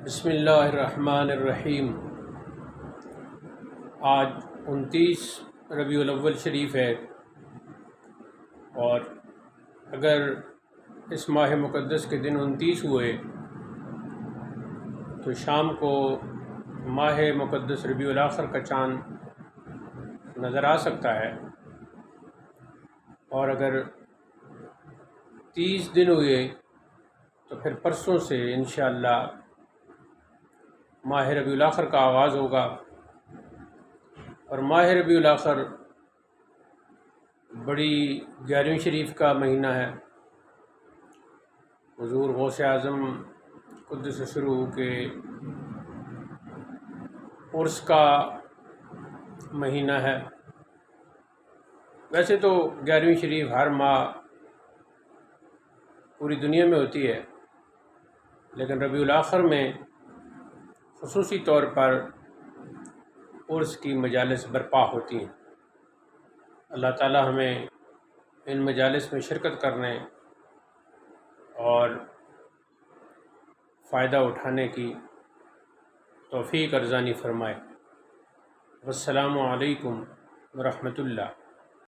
بسم اللہ الرحمن الرحیم۔ آج 29 ربیع الاول شریف ہے، اور اگر اس ماہ مقدس کے دن 29 ہوئے تو شام کو ماہ مقدس ربیع الاخر کا چاند نظر آ سکتا ہے، اور اگر 30 دن ہوئے تو پھر پرسوں سے انشاءاللہ ماہ ربیع الاخر کا آغاز ہوگا۔ اور ماہ ربیع الاخر بڑی 11ویں شریف کا مہینہ ہے۔ حضور غوث اعظم قدس سرہ کے عرس کا مہینہ ہے۔ ویسے تو 11ویں شریف ہر ماہ پوری دنیا میں ہوتی ہے، لیکن ربیع الاخر میں خصوصی طور پر عرس کی مجالس برپا ہوتی ہیں۔ اللہ تعالی ہمیں ان مجالس میں شرکت کرنے اور فائدہ اٹھانے کی توفیق ارزانی فرمائے۔ والسلام علیکم ورحمۃ اللہ۔